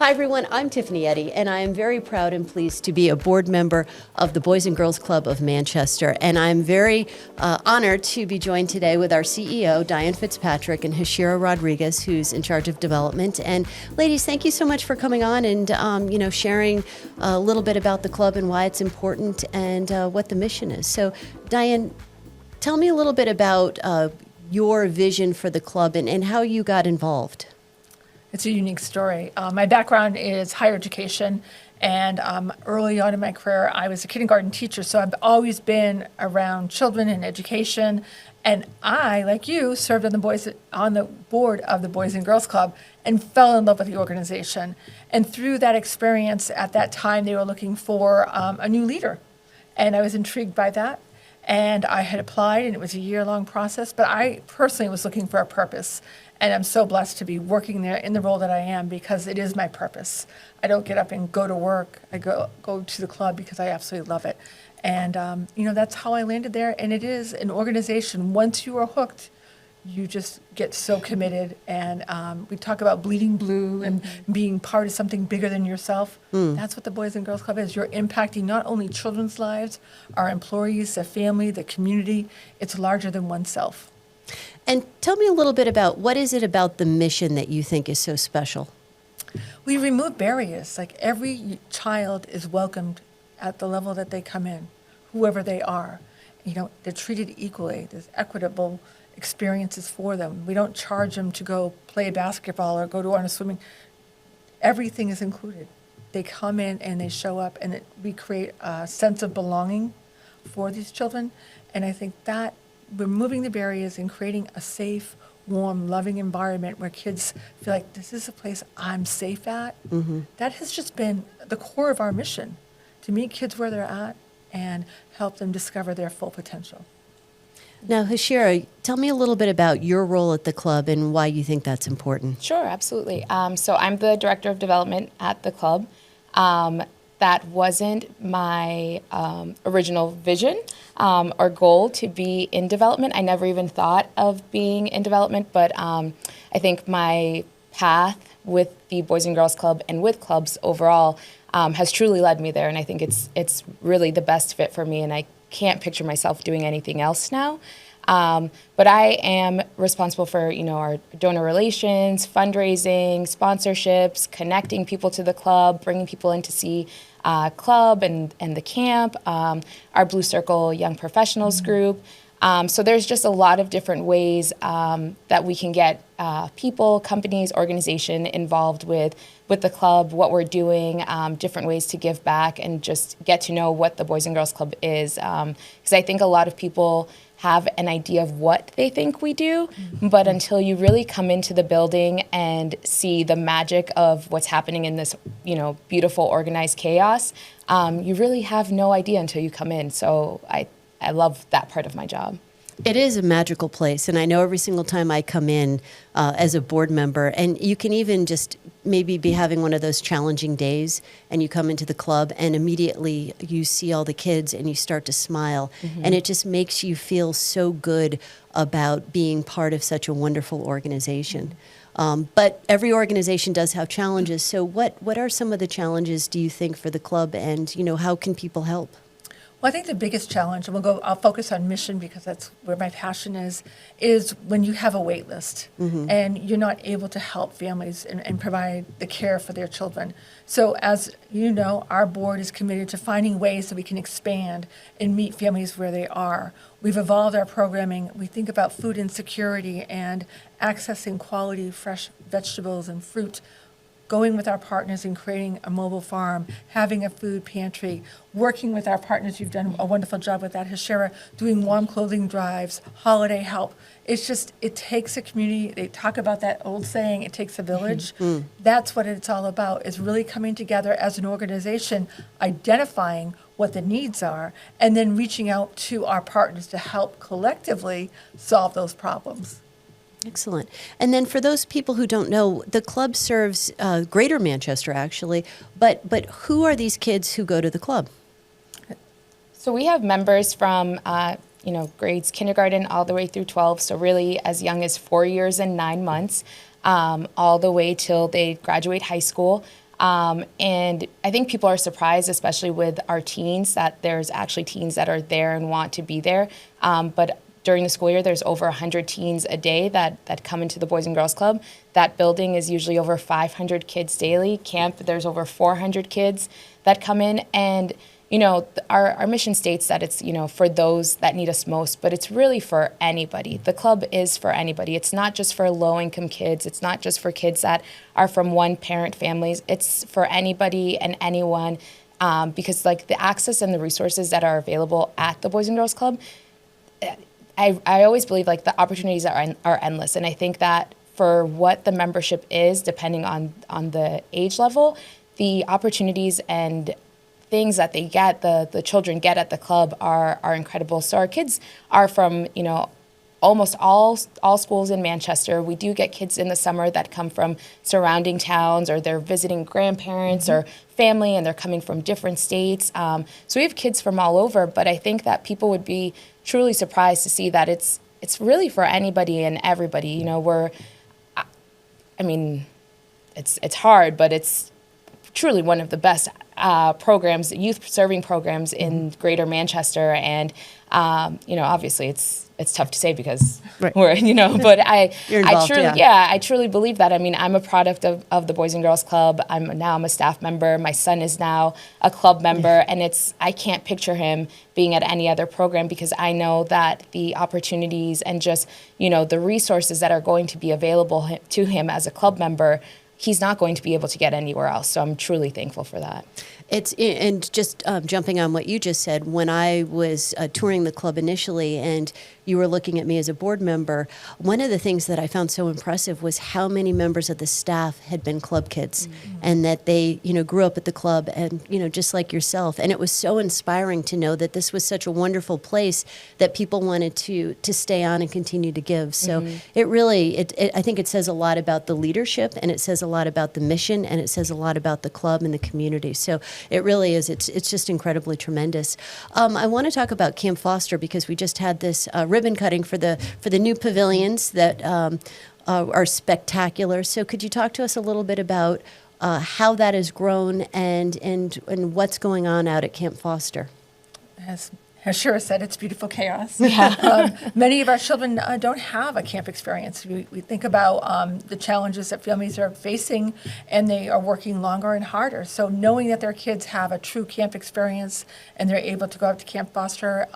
Hi, everyone. I'm Tiffany Eddy, and I am very proud and pleased to be a board member of the Boys and Girls Club of Manchester. And I'm very honored to be joined today with our CEO, Diane Fitzpatrick, and Hashira Rodriguez, who's in charge of development. And ladies, thank you so much for coming on and sharing a little bit about the club and why it's important and what the mission is. So, Diane, tell me a little bit about your vision for the club and how you got involved. It's a unique story. My background is higher education, and early on in my career, I was a kindergarten teacher, so I've always been around children and education. And I, like you, served on the board of the Boys and Girls Club and fell in love with the organization. And through that experience, at that time, they were looking for a new leader, and I was intrigued by that. And I had applied, and it was a year-long process, but I personally was looking for a purpose. And I'm so blessed to be working there in the role that I am because it is my purpose. I don't get up and go to work. I go to the club because I absolutely love it. And, that's how I landed there. And it is an organization. Once you are hooked, you just get so committed. And we talk about bleeding blue and being part of something bigger than yourself. That's what the Boys and Girls Club is. You're impacting not only children's lives, our employees, the family, the community. It's larger than oneself. And tell me a little bit about what is it about the mission that you think is so special? We remove barriers. Like every child is welcomed at the level that they come in, whoever they are. They're treated equally. There's equitable experiences for them. We don't charge them to go play basketball or go on a swimming. Everything is included. They come in and they show up, and we create a sense of belonging for these children. And I think that removing the barriers and creating a safe, warm, loving environment where kids feel like this is a place I'm safe at, that has just been the core of our mission, to meet kids where they're at and help them discover their full potential. Now, Hashira, tell me a little bit about your role at the club and why you think that's important. Sure, absolutely. So I'm the director of development at the club. That wasn't my original vision or goal to be in development. I never even thought of being in development, but I think my path with the Boys and Girls Club and with clubs overall has truly led me there, and I think it's really the best fit for me, and I can't picture myself doing anything else now. But I am responsible for, our donor relations, fundraising, sponsorships, connecting people to the club, bringing people in to see club and the camp, our Blue Circle Young Professionals group. So there's just a lot of different ways that we can get people, companies, organization involved with the club, what we're doing, different ways to give back and just get to know what the Boys and Girls Club is. Because I think a lot of people have an idea of what they think we do, but until you really come into the building and see the magic of what's happening in this, beautiful organized chaos, you really have no idea until you come in. So I love that part of my job. It is a magical place, and I know every single time I come in as a board member, and you can even just maybe be having one of those challenging days, and you come into the club, and immediately you see all the kids, and you start to smile, and it just makes you feel so good about being part of such a wonderful organization. But every organization does have challenges, so what are some of the challenges, do you think, for the club, and how can people help? Well, I think the biggest challenge, and I'll focus on mission because that's where my passion is when you have a wait list and you're not able to help families and provide the care for their children. So as you know, our board is committed to finding ways that we can expand and meet families where they are. We've evolved our programming. We think about food insecurity and accessing quality fresh vegetables and fruit, going with our partners and creating a mobile farm, having a food pantry, working with our partners. You've done a wonderful job with that, Hashira, doing warm clothing drives, holiday help. It takes a community. They talk about that old saying, it takes a village. That's what it's all about, is really coming together as an organization, identifying what the needs are, and then reaching out to our partners to help collectively solve those problems. Excellent. And then for those people who don't know, the club serves Greater Manchester, actually, but who are these kids who go to the club? So we have members from grades kindergarten all the way through 12, so really as young as 4 years and 9 months, all the way till they graduate high school. And I think people are surprised, especially with our teens, that there's actually teens that are there and want to be there. But during the school year, there's over 100 teens a day that come into the Boys and Girls Club. That building is usually over 500 kids daily. Camp, there's over 400 kids that come in. And, our mission states that it's, for those that need us most, but it's really for anybody. The club is for anybody. It's not just for low-income kids. It's not just for kids that are from one-parent families. It's for anybody and anyone, because, the access and the resources that are available at the Boys and Girls Club, I always believe the opportunities are endless, and I think that for what the membership is, depending on the age level, the opportunities and things that they get, the children get at the club are incredible. So our kids are from almost all schools in Manchester. We do get kids in the summer that come from surrounding towns, or they're visiting grandparents or family, and they're coming from different states. So we have kids from all over, but I think that people would be truly surprised to see that it's really for anybody and everybody. It's hard, but it's truly one of the best programs, youth serving programs in Greater Manchester, and obviously it's tough to say because we're, but You're involved, I truly believe that. I'm a product of the Boys and Girls Club. I'm a staff member. My son is now a club member, and I can't picture him being at any other program, because I know that the opportunities and just, the resources that are going to be available to him as a club member, he's not going to be able to get anywhere else. So I'm truly thankful for that. And just jumping on what you just said, when I was touring the club initially and you were looking at me as a board member, one of the things that I found so impressive was how many members of the staff had been club kids, and that they, grew up at the club, and, just like yourself. And it was so inspiring to know that this was such a wonderful place that people wanted to stay on and continue to give. So it really, I think it says a lot about the leadership, and it says a lot about the mission, and it says a lot about the club and the community. So it really is. It's just incredibly tremendous. I want to talk about Camp Foster, because we just had this ribbon cutting for the new pavilions that are spectacular. So could you talk to us a little bit about how that has grown and what's going on out at Camp Foster? As Hashira said, it's beautiful chaos. Yeah. Many of our children don't have a camp experience. We think about the challenges that families are facing, and they are working longer and harder. So knowing that their kids have a true camp experience and they're able to go out to Camp Foster,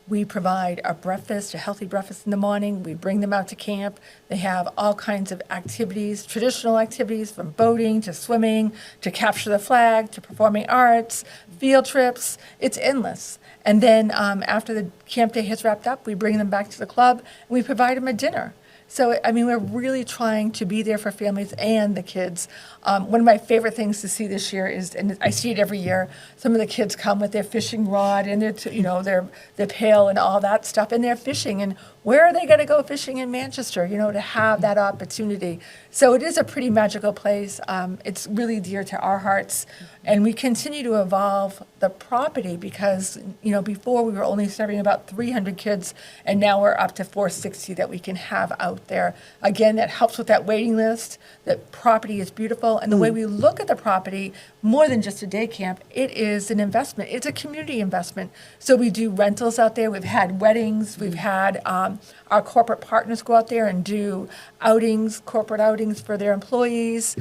we provide a breakfast, a healthy breakfast in the morning. We bring them out to camp. They have all kinds of activities, traditional activities, from boating to swimming to capture the flag to performing arts, field trips. It's endless. And then after the camp day has wrapped up, we bring them back to the club and we provide them a dinner. So, we're really trying to be there for families and the kids. One of my favorite things to see this year is, and I see it every year, some of the kids come with their fishing rod and their pail and all that stuff, and they're fishing. And where are they going to go fishing in Manchester, to have that opportunity? So it is a pretty magical place. It's really dear to our hearts. And we continue to evolve the property because, before we were only serving about 300 kids, and now we're up to 460 that we can have out there. Again, that helps with that waiting list. The property is beautiful. And the way we look at the property, more than just a day camp, it is an investment. It's a community investment. So we do rentals out there. We've had weddings. We've had our corporate partners go out there and do outings, corporate outings for their employees.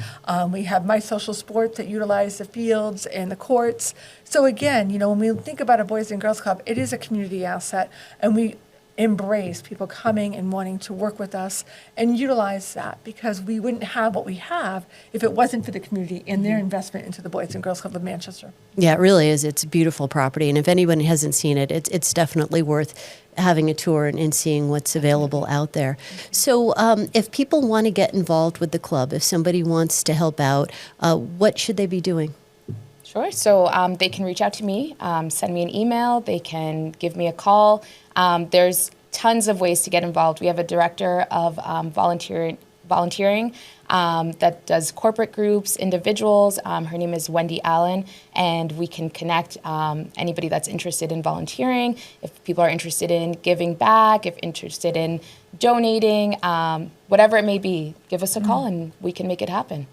We have My Social Sports that utilize the fields and the courts. So again, when we think about a Boys and Girls Club, it is a community asset, and we embrace people coming and wanting to work with us and utilize that, because we wouldn't have what we have if it wasn't for the community and their investment into the Boys and Girls Club of Manchester. Yeah, it really is. It's a beautiful property, and if anyone hasn't seen it, it's definitely worth having a tour and seeing what's available out there. So if people want to get involved with the club, if somebody wants to help out, what should they be doing? Sure. So they can reach out to me, send me an email, they can give me a call. There's tons of ways to get involved. We have a director of volunteering that does corporate groups, individuals. Her name is Wendy Allen, and we can connect anybody that's interested in volunteering. If people are interested in giving back, if interested in donating, whatever it may be, give us a call and we can make it happen.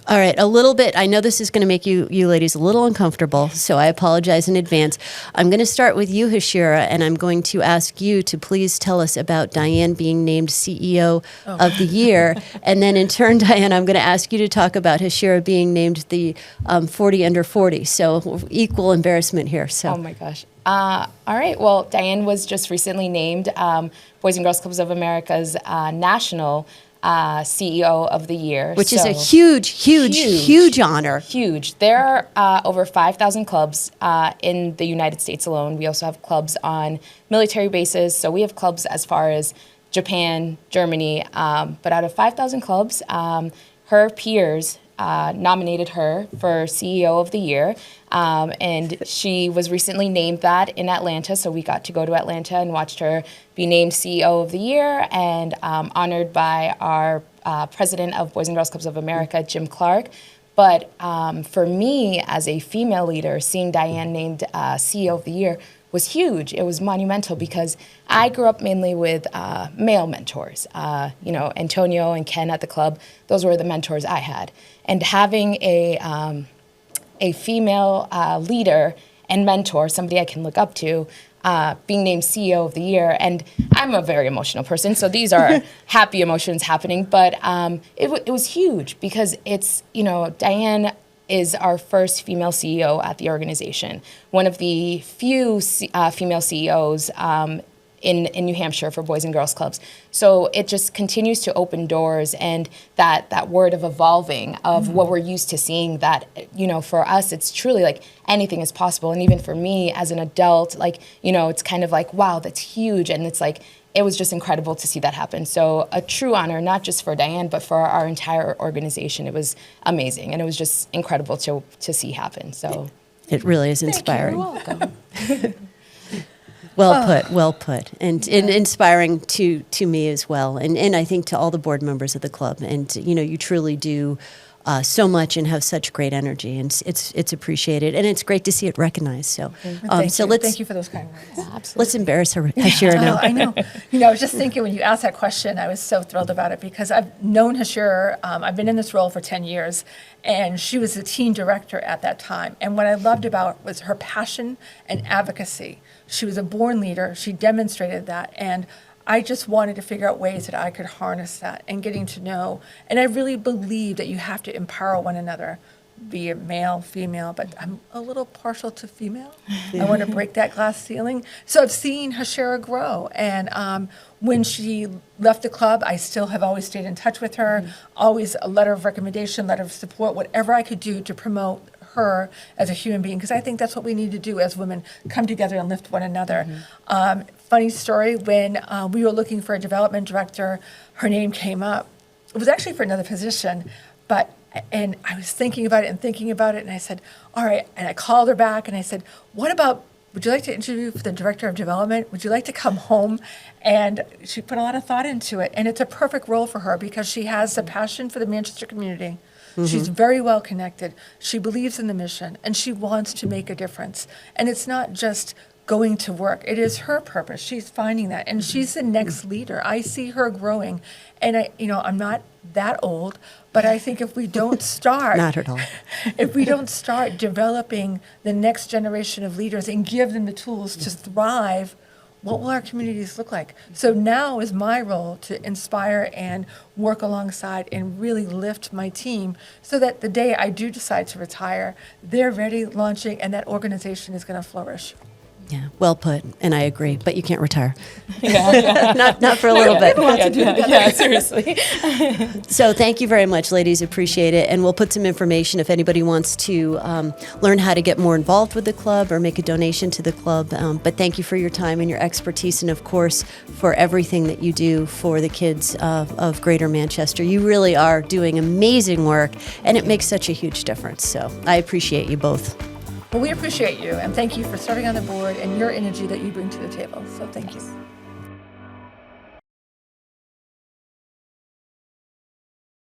All right, a little bit. I know this is going to make you ladies a little uncomfortable, so I apologize in advance. I'm going to start with you, Hashira, and I'm going to ask you to please tell us about Diane being named CEO of the year. And then in turn, Diane, I'm going to ask you to talk about Hashira being named the 40 under 40. So equal embarrassment here. So. Oh my gosh. All right. Well, Diane was just recently named Boys and Girls Clubs of America's national CEO of the year. Which is a huge honor. Huge. There are over 5,000 clubs in the United States alone. We also have clubs on military bases. So we have clubs as far as Japan, Germany. But out of 5,000 clubs, her peers nominated her for CEO of the year. And she was recently named that in Atlanta. So we got to go to Atlanta and watched her be named CEO of the year and honored by our president of Boys and Girls Clubs of America, Jim Clark. But for me, as a female leader, seeing Diane named CEO of the year was huge. It was monumental because I grew up mainly with male mentors. Antonio and Ken at the club, those were the mentors I had. And having a female leader and mentor, somebody I can look up to, being named CEO of the year. And I'm a very emotional person, so these are happy emotions happening. But it was huge because it's, Diane is our first female CEO at the organization, one of the few female CEOs in New Hampshire for Boys and Girls Clubs. So it just continues to open doors, and that word of evolving of what we're used to seeing, that, for us, it's truly like anything is possible. And even for me as an adult, it's kind of like, wow, that's huge. And it's like, it was just incredible to see that happen. So a true honor, not just for Diane, but for our entire organization. It was amazing, and it was just incredible to see happen. So it really is inspiring. You're welcome. Well put, and inspiring to me as well, and I think to all the board members of the club. And you truly do so much and have such great energy, and it's appreciated, and it's great to see it recognized. So, Thank you for those kind words. Yeah, absolutely. Let's embarrass her, Hashira now. I know. I was just thinking when you asked that question, I was so thrilled about it because I've known Hashira. I've been in this role for 10 years, and she was the team director at that time. And what I loved about it was her passion and advocacy. She was a born leader. She demonstrated that, and I just wanted to figure out ways that I could harness that and getting to know. And I really believe that you have to empower one another, be it male, female, but I'm a little partial to female. I want to break that glass ceiling. So I've seen Hashira grow. And when she left the club, I still have always stayed in touch with her, always a letter of recommendation, letter of support, whatever I could do to promote her as a human being, because I think that's what we need to do as women, come together and lift one another. Funny story, when we were looking for a development director, her name came up. It was actually for another position, and I was thinking about it, and I said, all right, and I called her back, and I said, what about, would you like to interview for the director of development? Would you like to come home? And she put a lot of thought into it, and it's a perfect role for her because she has a passion for the Manchester community. She's very well connected. She believes in the mission, and she wants to make a difference. And it's not just going to work. It is her purpose. She's finding that, and she's the next leader. I see her growing, and I'm not that old, but I think if we don't start, Not at all. if we don't start developing the next generation of leaders and give them the tools to thrive, what will our communities look like? So now is my role to inspire and work alongside and really lift my team so that the day I do decide to retire, they're ready, launching, and that organization is going to flourish. Yeah, well put, and I agree. But you can't retire. Yeah. Not for a little bit. Yeah, seriously. So thank you very much, ladies. Appreciate it. And we'll put some information if anybody wants to learn how to get more involved with the club or make a donation to the club. But thank you for your time and your expertise, and of course for everything that you do for the kids of Greater Manchester. You really are doing amazing work, and it makes such a huge difference. So I appreciate you both. Well, we appreciate you, and thank you for serving on the board and your energy that you bring to the table. So thank you.